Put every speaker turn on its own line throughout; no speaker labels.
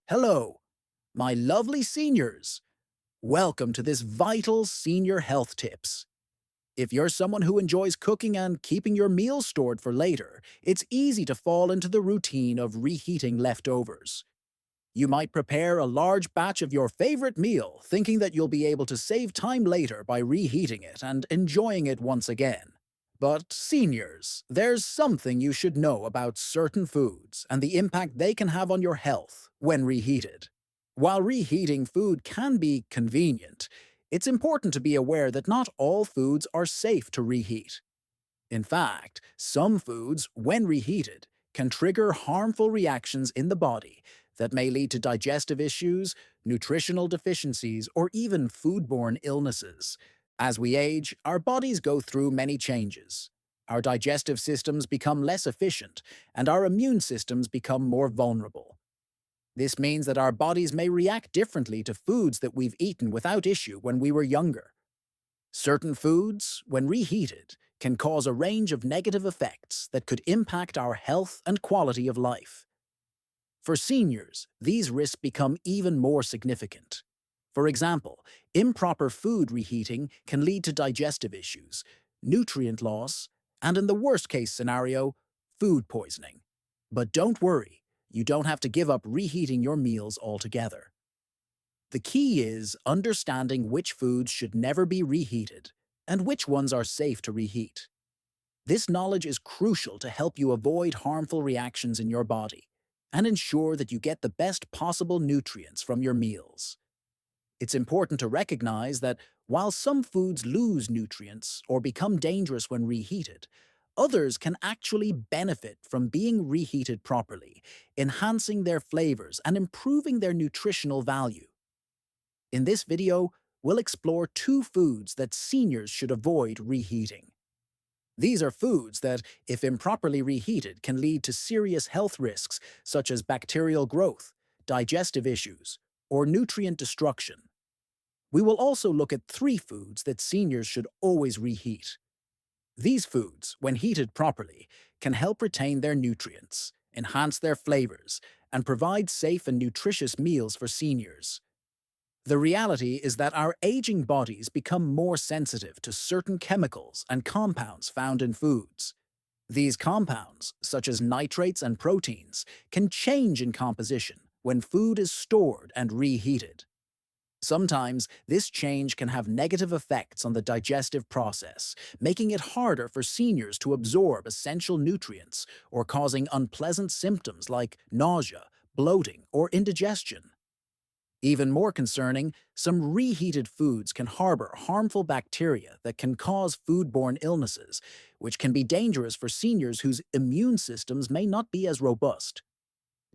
Hello, my lovely seniors. Welcome to this vital senior health tips. If you're someone who enjoys cooking and keeping your meals stored for later, it's easy to fall into the routine of reheating leftovers. You might prepare a large batch of your favorite meal, thinking that you'll be able to save time later by reheating it and enjoying it once again. But, seniors, there's something you should know about certain foods and the impact they can have on your health when reheated. While reheating food can be convenient, it's important to be aware that not all foods are safe to reheat. In fact, some foods, when reheated, can trigger harmful reactions in the body that may lead to digestive issues, nutritional deficiencies, or even foodborne illnesses. As we age, our bodies go through many changes. Our digestive systems become less efficient, and our immune systems become more vulnerable. This means that our bodies may react differently to foods that we've eaten without issue when we were younger. Certain foods, when reheated, can cause a range of negative effects that could impact our health and quality of life. For seniors, these risks become even more significant. For example, improper food reheating can lead to digestive issues, nutrient loss, and in the worst-case scenario, food poisoning. But don't worry, you don't have to give up reheating your meals altogether. The key is understanding which foods should never be reheated and which ones are safe to reheat. This knowledge is crucial to help you avoid harmful reactions in your body and ensure that you get the best possible nutrients from your meals. It's important to recognize that while some foods lose nutrients or become dangerous when reheated, others can actually benefit from being reheated properly, enhancing their flavors and improving their nutritional value. In this video, we'll explore two foods that seniors should avoid reheating. These are foods that, if improperly reheated, can lead to serious health risks such as bacterial growth, digestive issues, or nutrient destruction. We will also look at three foods that seniors should always reheat. These foods, when heated properly, can help retain their nutrients, enhance their flavors, and provide safe and nutritious meals for seniors. The reality is that our aging bodies become more sensitive to certain chemicals and compounds found in foods. These compounds, such as nitrates and proteins, can change in composition when food is stored and reheated. Sometimes, this change can have negative effects on the digestive process, making it harder for seniors to absorb essential nutrients or causing unpleasant symptoms like nausea, bloating, or indigestion. Even more concerning, some reheated foods can harbor harmful bacteria that can cause foodborne illnesses, which can be dangerous for seniors whose immune systems may not be as robust.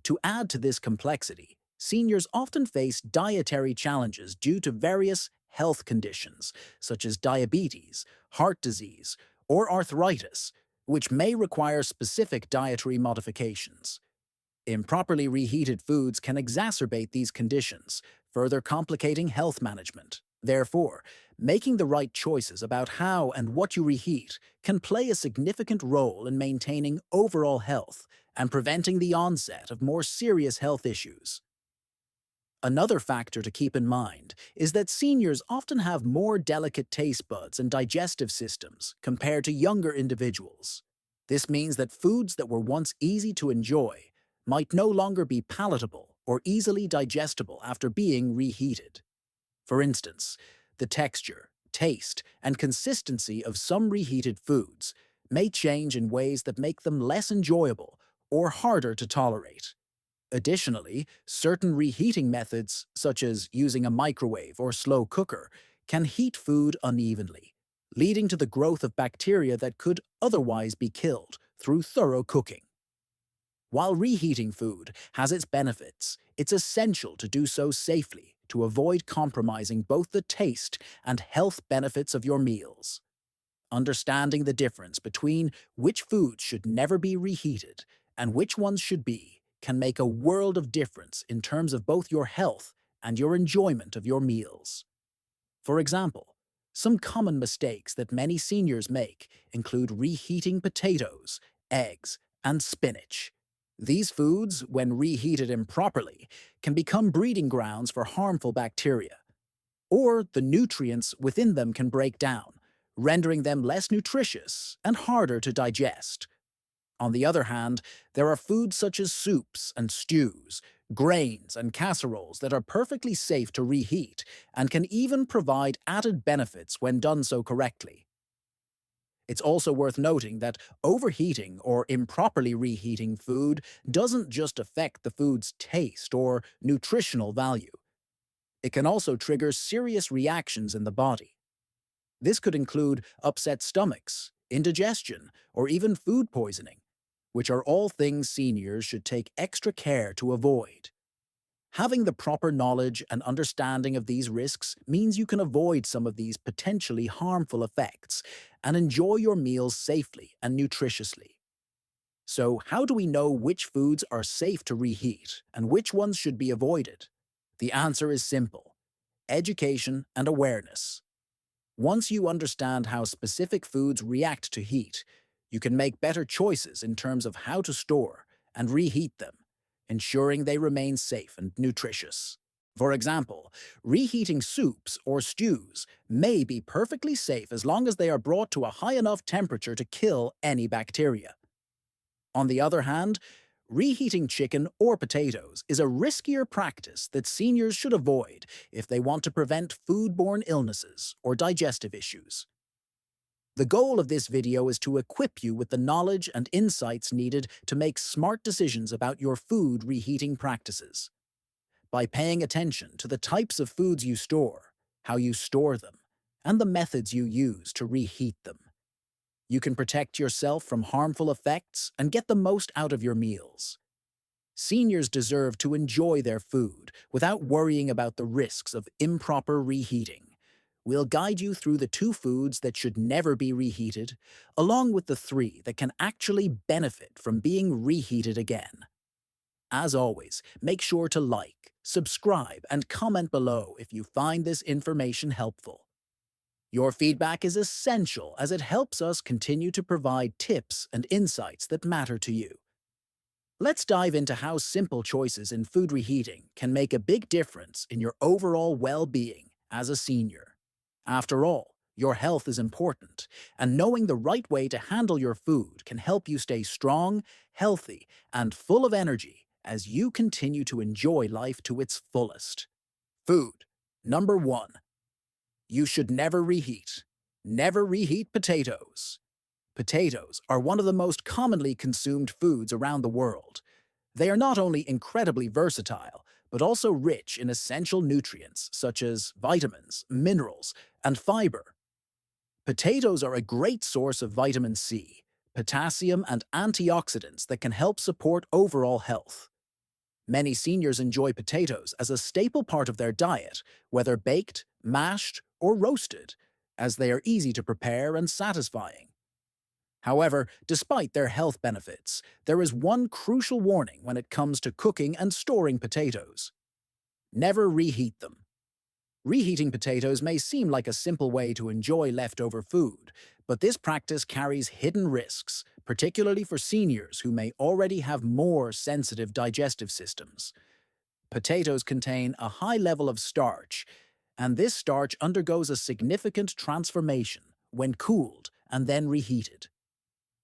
To add to this complexity, seniors often face dietary challenges due to various health conditions, such as diabetes, heart disease, or arthritis, which may require specific dietary modifications. Improperly reheated foods can exacerbate these conditions, further complicating health management. Therefore, making the right choices about how and what you reheat can play a significant role in maintaining overall health and preventing the onset of more serious health issues. Another factor to keep in mind is that seniors often have more delicate taste buds and digestive systems compared to younger individuals. This means that foods that were once easy to enjoy might no longer be palatable or easily digestible after being reheated. For instance, the texture, taste, and consistency of some reheated foods may change in ways that make them less enjoyable or harder to tolerate. Additionally, certain reheating methods, such as using a microwave or slow cooker, can heat food unevenly, leading to the growth of bacteria that could otherwise be killed through thorough cooking. While reheating food has its benefits, it's essential to do so safely to avoid compromising both the taste and health benefits of your meals. Understanding the difference between which foods should never be reheated and which ones should be can make a world of difference in terms of both your health and your enjoyment of your meals. For example, some common mistakes that many seniors make include reheating potatoes, eggs, and spinach. These foods, when reheated improperly, can become breeding grounds for harmful bacteria, or the nutrients within them can break down, rendering them less nutritious and harder to digest. On the other hand, there are foods such as soups and stews, grains and casseroles that are perfectly safe to reheat and can even provide added benefits when done so correctly. It's also worth noting that overheating or improperly reheating food doesn't just affect the food's taste or nutritional value. It can also trigger serious reactions in the body. This could include upset stomachs, indigestion, or even food poisoning, which are all things seniors should take extra care to avoid. Having the proper knowledge and understanding of these risks means you can avoid some of these potentially harmful effects and enjoy your meals safely and nutritiously. So, how do we know which foods are safe to reheat and which ones should be avoided? The answer is simple: education and awareness. Once you understand how specific foods react to heat, you can make better choices in terms of how to store and reheat them, ensuring they remain safe and nutritious. For example, reheating soups or stews may be perfectly safe as long as they are brought to a high enough temperature to kill any bacteria. On the other hand, reheating chicken or potatoes is a riskier practice that seniors should avoid if they want to prevent foodborne illnesses or digestive issues. The goal of this video is to equip you with the knowledge and insights needed to make smart decisions about your food reheating practices. By paying attention to the types of foods you store, how you store them, and the methods you use to reheat them, you can protect yourself from harmful effects and get the most out of your meals. Seniors deserve to enjoy their food without worrying about the risks of improper reheating. We'll guide you through the 2 foods that should never be reheated, along with the 3 that can actually benefit from being reheated again. As always, make sure to like, subscribe, and comment below if you find this information helpful. Your feedback is essential as it helps us continue to provide tips and insights that matter to you. Let's dive into how simple choices in food reheating can make a big difference in your overall well-being as a senior. After all, your health is important, and knowing the right way to handle your food can help you stay strong, healthy, and full of energy as you continue to enjoy life to its fullest. Food. Number 1. You should never reheat. Never reheat potatoes. Potatoes are one of the most commonly consumed foods around the world. They are not only incredibly versatile, but also rich in essential nutrients such as vitamins, minerals, and fiber. Potatoes are a great source of vitamin C, potassium, and antioxidants that can help support overall health. Many seniors enjoy potatoes as a staple part of their diet, whether baked, mashed, or roasted, as they are easy to prepare and satisfying. However, despite their health benefits, there is one crucial warning when it comes to cooking and storing potatoes. Never reheat them. Reheating potatoes may seem like a simple way to enjoy leftover food, but this practice carries hidden risks, particularly for seniors who may already have more sensitive digestive systems. Potatoes contain a high level of starch, and this starch undergoes a significant transformation when cooled and then reheated.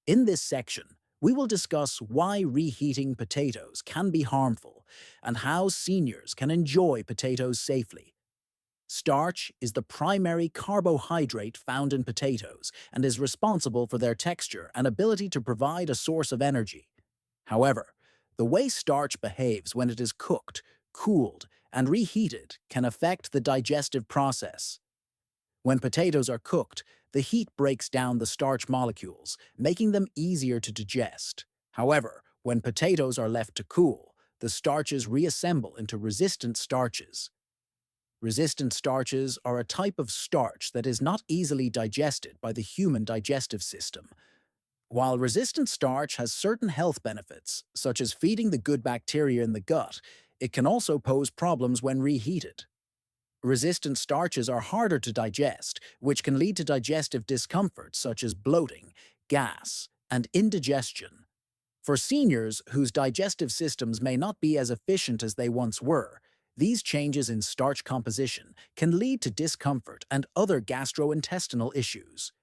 In this section, we will discuss why reheating potatoes can be harmful and how seniors can enjoy potatoes safely. Starch is the primary carbohydrate found in potatoes and is responsible for their texture and ability to provide a source of energy. However, the way starch behaves when it is cooked, cooled, and reheated can affect the digestive process. When potatoes are cooked, the heat breaks down the starch molecules, making them easier to digest. However, when potatoes are left to cool, the starches reassemble into resistant starches. Resistant starches are a type of starch that is not easily digested by the human digestive system. While resistant starch has certain health benefits, such as feeding the good bacteria in the gut, it can also pose problems when reheated. Resistant starches are harder to digest, which can lead to digestive discomfort such as bloating, gas, and indigestion. For seniors whose digestive systems may not be as efficient as they once were, these changes in starch composition can lead to discomfort and other gastrointestinal issues.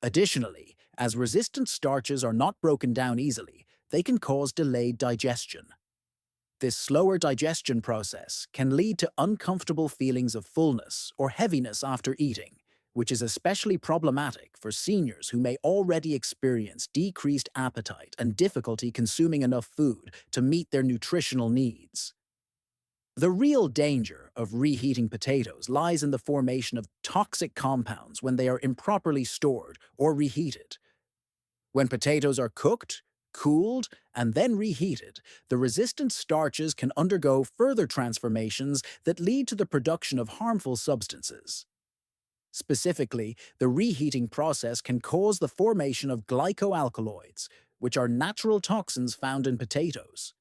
Additionally, as resistant starches are not broken down easily, they can cause delayed digestion. This slower digestion process can lead to uncomfortable feelings of fullness or heaviness after eating, which is especially problematic for seniors who may already experience decreased appetite and difficulty consuming enough food to meet their nutritional needs. The real danger of reheating potatoes lies in the formation of toxic compounds when they are improperly stored or reheated. When potatoes are cooked, cooled, and then reheated, the resistant starches can undergo further transformations that lead to the production of harmful substances. Specifically, the reheating process can cause the formation of glycoalkaloids, which are natural toxins found in potatoes.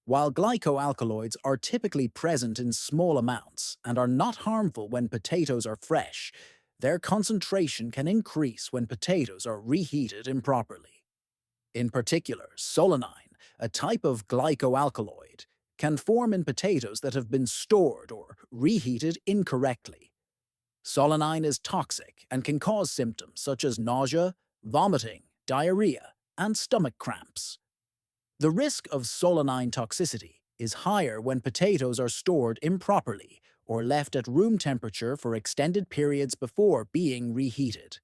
While glycoalkaloids are typically present in small amounts and are not harmful when potatoes are fresh, their concentration can increase when potatoes are reheated improperly. In particular, solanine, a type of glycoalkaloid, can form in potatoes that have been stored or reheated incorrectly. Solanine is toxic and can cause symptoms such as nausea, vomiting, diarrhea, and stomach cramps. The risk of solanine toxicity is higher when potatoes are stored improperly or left at room temperature for extended periods before being reheated.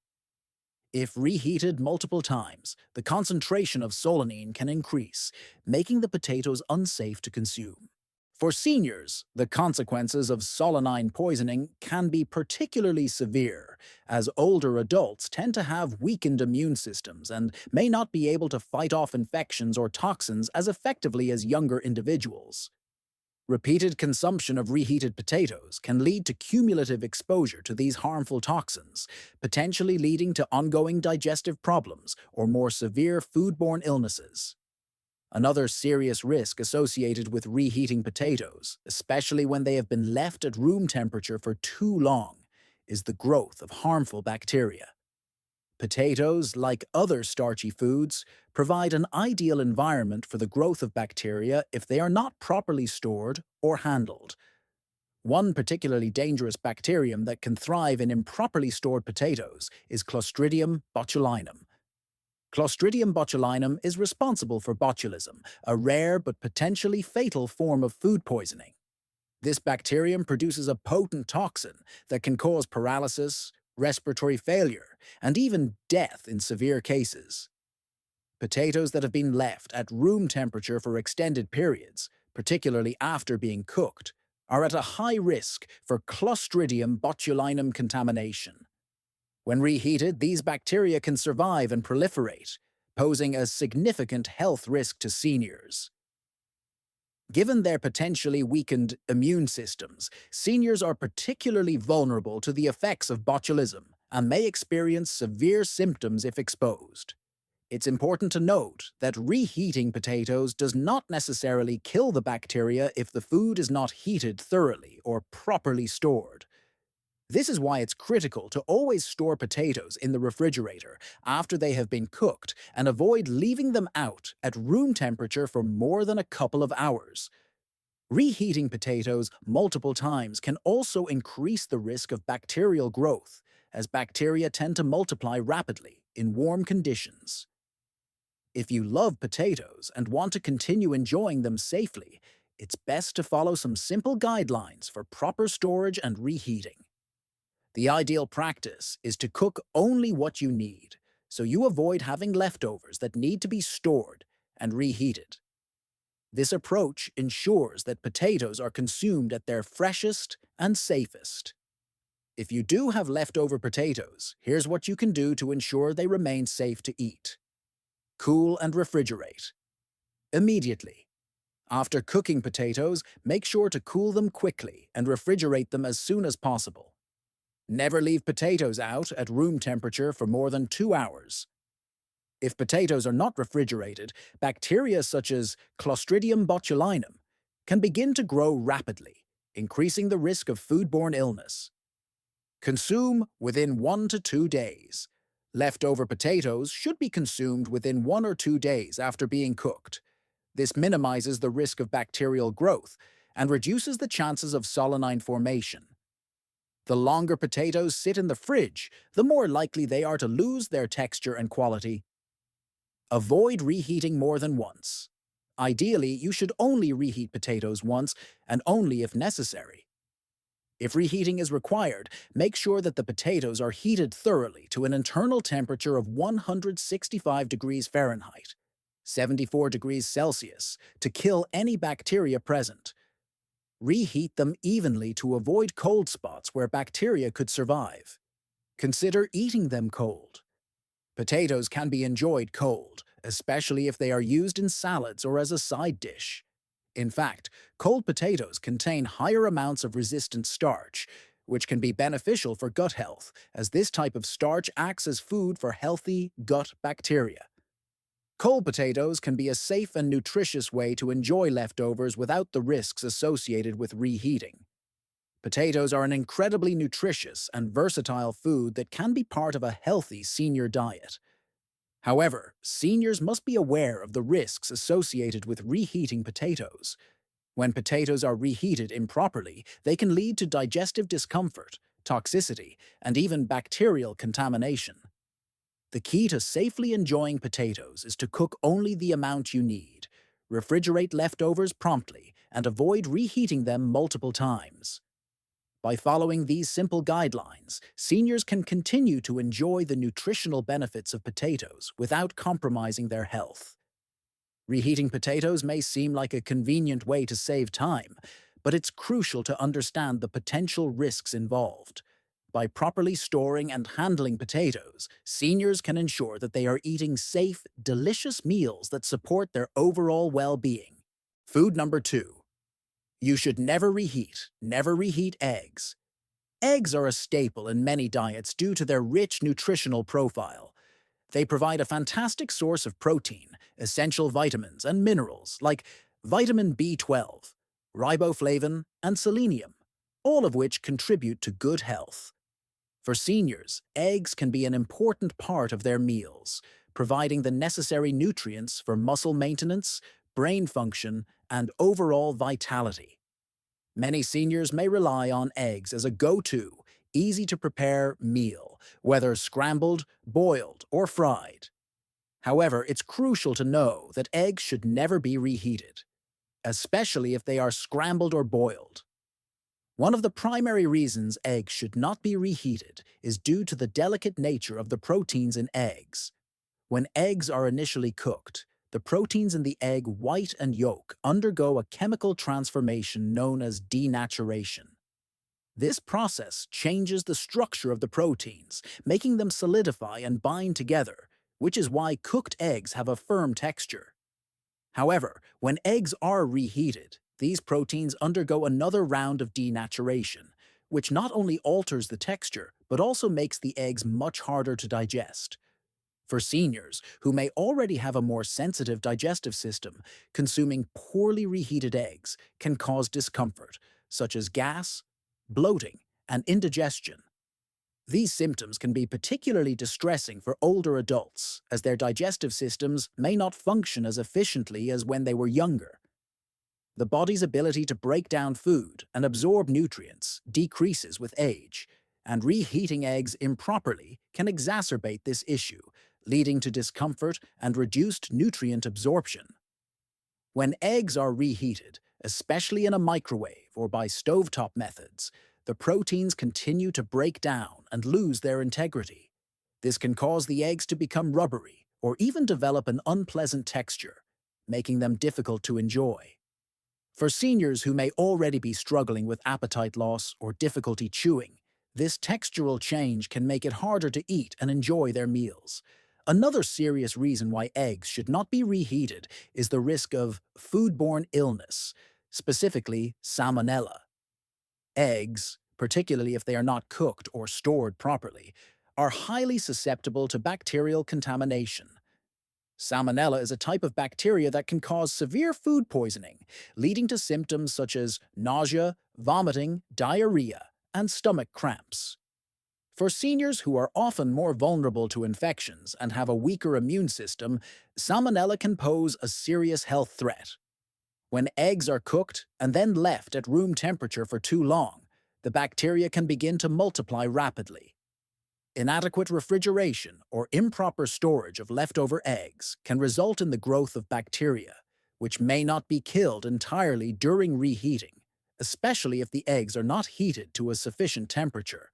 If reheated multiple times, the concentration of solanine can increase, making the potatoes unsafe to consume. For seniors, the consequences of solanine poisoning can be particularly severe, as older adults tend to have weakened immune systems and may not be able to fight off infections or toxins as effectively as younger individuals. Repeated consumption of reheated potatoes can lead to cumulative exposure to these harmful toxins, potentially leading to ongoing digestive problems or more severe foodborne illnesses. Another serious risk associated with reheating potatoes, especially when they have been left at room temperature for too long, is the growth of harmful bacteria. Potatoes, like other starchy foods, provide an ideal environment for the growth of bacteria if they are not properly stored or handled. One particularly dangerous bacterium that can thrive in improperly stored potatoes is Clostridium botulinum. Clostridium botulinum is responsible for botulism, a rare but potentially fatal form of food poisoning. This bacterium produces a potent toxin that can cause paralysis, respiratory failure, and even death in severe cases. Potatoes that have been left at room temperature for extended periods, particularly after being cooked, are at a high risk for Clostridium botulinum contamination. When reheated, these bacteria can survive and proliferate, posing a significant health risk to seniors. Given their potentially weakened immune systems, seniors are particularly vulnerable to the effects of botulism and may experience severe symptoms if exposed. It's important to note that reheating potatoes does not necessarily kill the bacteria if the food is not heated thoroughly or properly stored. This is why it's critical to always store potatoes in the refrigerator after they have been cooked and avoid leaving them out at room temperature for more than a couple of hours. Reheating potatoes multiple times can also increase the risk of bacterial growth, as bacteria tend to multiply rapidly in warm conditions. If you love potatoes and want to continue enjoying them safely, it's best to follow some simple guidelines for proper storage and reheating. The ideal practice is to cook only what you need, so you avoid having leftovers that need to be stored and reheated. This approach ensures that potatoes are consumed at their freshest and safest. If you do have leftover potatoes, here's what you can do to ensure they remain safe to eat. Cool and refrigerate. Immediately. After cooking potatoes, make sure to cool them quickly and refrigerate them as soon as possible. Never leave potatoes out at room temperature for more than 2 hours. If potatoes are not refrigerated, bacteria such as Clostridium botulinum can begin to grow rapidly, increasing the risk of foodborne illness. Consume within 1 to 2 days. Leftover potatoes should be consumed within 1 or 2 days after being cooked. This minimizes the risk of bacterial growth and reduces the chances of solanine formation. The longer potatoes sit in the fridge, the more likely they are to lose their texture and quality. Avoid reheating more than once. Ideally, you should only reheat potatoes once and only if necessary. If reheating is required, make sure that the potatoes are heated thoroughly to an internal temperature of 165 degrees Fahrenheit, 74 degrees Celsius, to kill any bacteria present. Reheat them evenly to avoid cold spots where bacteria could survive. Consider eating them cold. Potatoes can be enjoyed cold, especially if they are used in salads or as a side dish. In fact, cold potatoes contain higher amounts of resistant starch, which can be beneficial for gut health, as this type of starch acts as food for healthy gut bacteria. Cold potatoes can be a safe and nutritious way to enjoy leftovers without the risks associated with reheating. Potatoes are an incredibly nutritious and versatile food that can be part of a healthy senior diet. However, seniors must be aware of the risks associated with reheating potatoes. When potatoes are reheated improperly, they can lead to digestive discomfort, toxicity, and even bacterial contamination. The key to safely enjoying potatoes is to cook only the amount you need, refrigerate leftovers promptly, and avoid reheating them multiple times. By following these simple guidelines, seniors can continue to enjoy the nutritional benefits of potatoes without compromising their health. Reheating potatoes may seem like a convenient way to save time, but it's crucial to understand the potential risks involved. By properly storing and handling potatoes, seniors can ensure that they are eating safe, delicious meals that support their overall well-being. Food number 2. You should never reheat eggs. Eggs are a staple in many diets due to their rich nutritional profile. They provide a fantastic source of protein, essential vitamins, and minerals like vitamin B12, riboflavin, and selenium, all of which contribute to good health. For seniors, eggs can be an important part of their meals, providing the necessary nutrients for muscle maintenance, brain function, and overall vitality. Many seniors may rely on eggs as a go-to, easy-to-prepare meal, whether scrambled, boiled, or fried. However, it's crucial to know that eggs should never be reheated, especially if they are scrambled or boiled. One of the primary reasons eggs should not be reheated is due to the delicate nature of the proteins in eggs. When eggs are initially cooked, the proteins in the egg white and yolk undergo a chemical transformation known as denaturation. This process changes the structure of the proteins, making them solidify and bind together, which is why cooked eggs have a firm texture. However, when eggs are reheated, these proteins undergo another round of denaturation, which not only alters the texture, but also makes the eggs much harder to digest. For seniors, who may already have a more sensitive digestive system, consuming poorly reheated eggs can cause discomfort, such as gas, bloating, and indigestion. These symptoms can be particularly distressing for older adults, as their digestive systems may not function as efficiently as when they were younger. The body's ability to break down food and absorb nutrients decreases with age, and reheating eggs improperly can exacerbate this issue, leading to discomfort and reduced nutrient absorption. When eggs are reheated, especially in a microwave or by stovetop methods, the proteins continue to break down and lose their integrity. This can cause the eggs to become rubbery or even develop an unpleasant texture, making them difficult to enjoy. For seniors who may already be struggling with appetite loss or difficulty chewing, this textural change can make it harder to eat and enjoy their meals. Another serious reason why eggs should not be reheated is the risk of foodborne illness, specifically salmonella. Eggs, particularly if they are not cooked or stored properly, are highly susceptible to bacterial contamination. Salmonella is a type of bacteria that can cause severe food poisoning, leading to symptoms such as nausea, vomiting, diarrhea, and stomach cramps. For seniors who are often more vulnerable to infections and have a weaker immune system, salmonella can pose a serious health threat. When eggs are cooked and then left at room temperature for too long, the bacteria can begin to multiply rapidly. Inadequate refrigeration or improper storage of leftover eggs can result in the growth of bacteria, which may not be killed entirely during reheating, especially if the eggs are not heated to a sufficient temperature.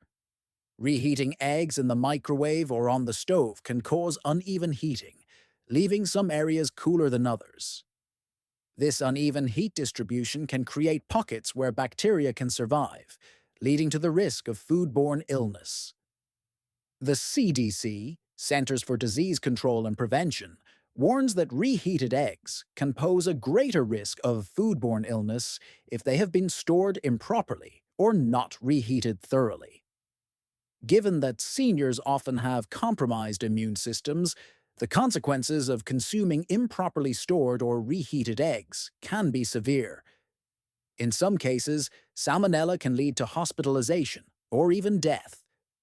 Reheating eggs in the microwave or on the stove can cause uneven heating, leaving some areas cooler than others. This uneven heat distribution can create pockets where bacteria can survive, leading to the risk of foodborne illness. The CDC, Centers for Disease Control and Prevention, warns that reheated eggs can pose a greater risk of foodborne illness if they have been stored improperly or not reheated thoroughly. Given that seniors often have compromised immune systems, the consequences of consuming improperly stored or reheated eggs can be severe. In some cases, salmonella can lead to hospitalization or even death,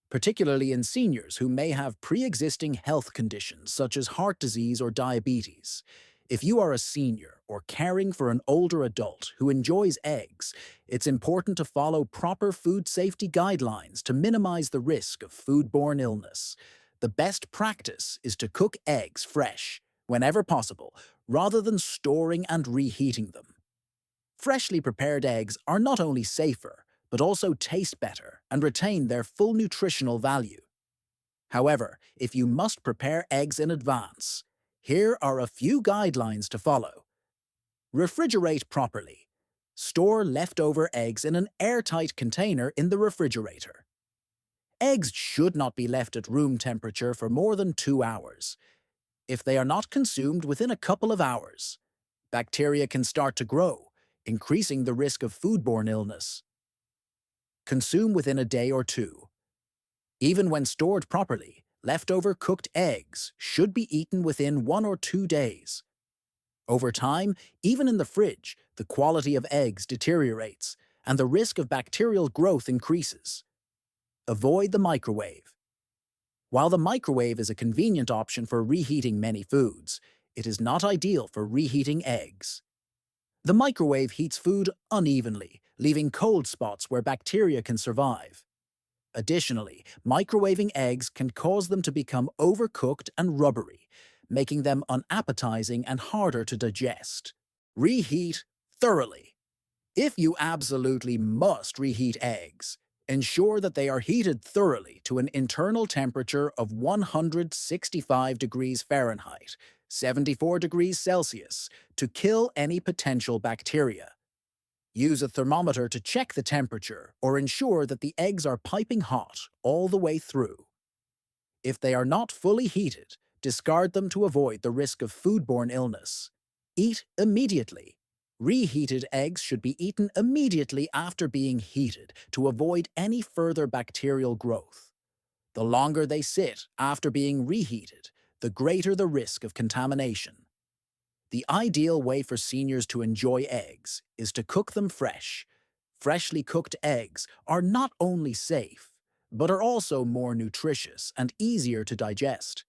particularly in seniors who may have pre-existing health conditions such as heart disease or diabetes. If you are a senior or caring for an older adult who enjoys eggs, it's important to follow proper food safety guidelines to minimize the risk of foodborne illness. The best practice is to cook eggs fresh, whenever possible, rather than storing and reheating them. Freshly prepared eggs are not only safer, but also taste better and retain their full nutritional value. However, if you must prepare eggs in advance, here are a few guidelines to follow. Refrigerate properly. Store leftover eggs in an airtight container in the refrigerator. Eggs should not be left at room temperature for more than 2 hours. If they are not consumed within a couple of hours, bacteria can start to grow, increasing the risk of foodborne illness. Consume within a day or two. Even when stored properly, leftover cooked eggs should be eaten within 1 or 2 days. Over time, even in the fridge, the quality of eggs deteriorates, and the risk of bacterial growth increases. Avoid the microwave. While the microwave is a convenient option for reheating many foods, it is not ideal for reheating eggs. The microwave heats food unevenly, leaving cold spots where bacteria can survive. Additionally, microwaving eggs can cause them to become overcooked and rubbery, making them unappetizing and harder to digest. Reheat thoroughly. If you absolutely must reheat eggs, ensure that they are heated thoroughly to an internal temperature of 165 degrees Fahrenheit, 74 degrees Celsius, to kill any potential bacteria. Use a thermometer to check the temperature or ensure that the eggs are piping hot all the way through. If they are not fully heated, discard them to avoid the risk of foodborne illness. Eat immediately. Reheated eggs should be eaten immediately after being heated to avoid any further bacterial growth. The longer they sit after being reheated, the greater the risk of contamination. The ideal way for seniors to enjoy eggs is to cook them fresh. Freshly cooked eggs are not only safe, but are also more nutritious and easier to digest.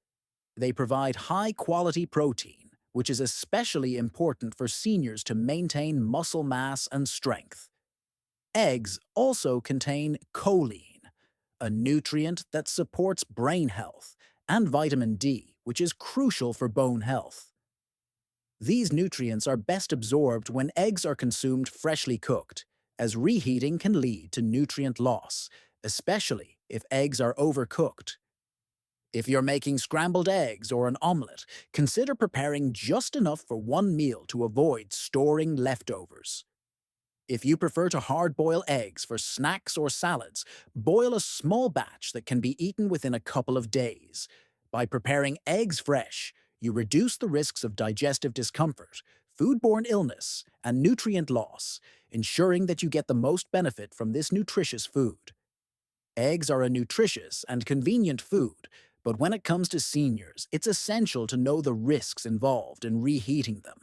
They provide high-quality protein, which is especially important for seniors to maintain muscle mass and strength. Eggs also contain choline, a nutrient that supports brain health, and vitamin D, which is crucial for bone health. These nutrients are best absorbed when eggs are consumed freshly cooked, as reheating can lead to nutrient loss, especially if eggs are overcooked. If you're making scrambled eggs or an omelette, consider preparing just enough for one meal to avoid storing leftovers. If you prefer to hard-boil eggs for snacks or salads, boil a small batch that can be eaten within a couple of days. By preparing eggs fresh, you reduce the risks of digestive discomfort, foodborne illness, and nutrient loss, ensuring that you get the most benefit from this nutritious food. Eggs are a nutritious and convenient food, but when it comes to seniors, it's essential to know the risks involved in reheating them.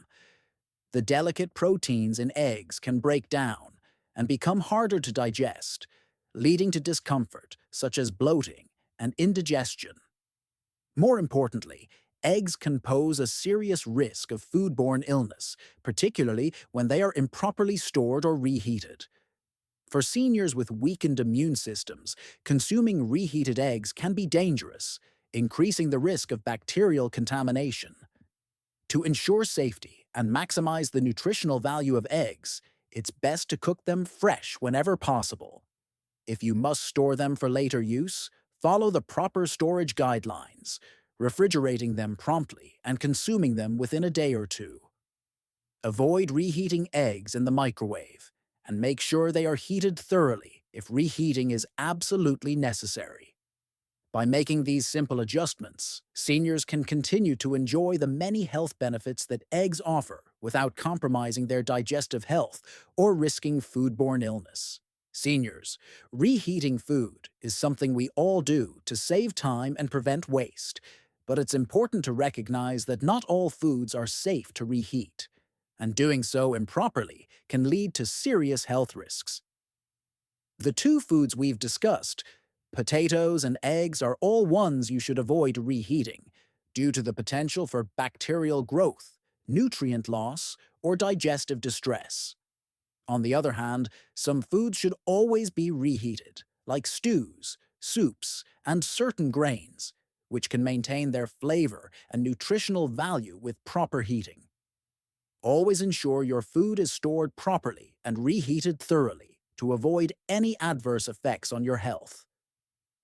The delicate proteins in eggs can break down and become harder to digest, leading to discomfort, such as bloating and indigestion. More importantly, eggs can pose a serious risk of foodborne illness, particularly when they are improperly stored or reheated. For seniors with weakened immune systems, consuming reheated eggs can be dangerous, increasing the risk of bacterial contamination. To ensure safety and maximize the nutritional value of eggs, it's best to cook them fresh whenever possible. If you must store them for later use, follow the proper storage guidelines, refrigerating them promptly and consuming them within a day or two. Avoid reheating eggs in the microwave, and make sure they are heated thoroughly if reheating is absolutely necessary. By making these simple adjustments, seniors can continue to enjoy the many health benefits that eggs offer without compromising their digestive health or risking foodborne illness. Seniors, reheating food is something we all do to save time and prevent waste, but it's important to recognize that not all foods are safe to reheat, and doing so improperly can lead to serious health risks. The two foods we've discussed, potatoes and eggs, are all ones you should avoid reheating due to the potential for bacterial growth, nutrient loss, or digestive distress. On the other hand, some foods should always be reheated, like stews, soups, and certain grains, which can maintain their flavor and nutritional value with proper heating. Always ensure your food is stored properly and reheated thoroughly to avoid any adverse effects on your health.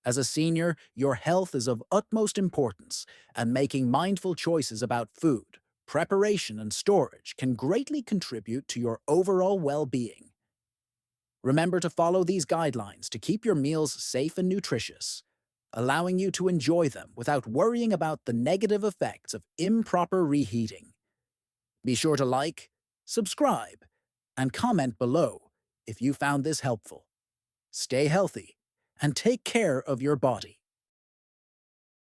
As a senior, your health is of utmost importance, and making mindful choices about food, preparation, and storage can greatly contribute to your overall well-being. Remember to follow these guidelines to keep your meals safe and nutritious, allowing you to enjoy them without worrying about the negative effects of improper reheating. Be sure to like, subscribe, and comment below if you found this helpful. Stay healthy and take care of your body.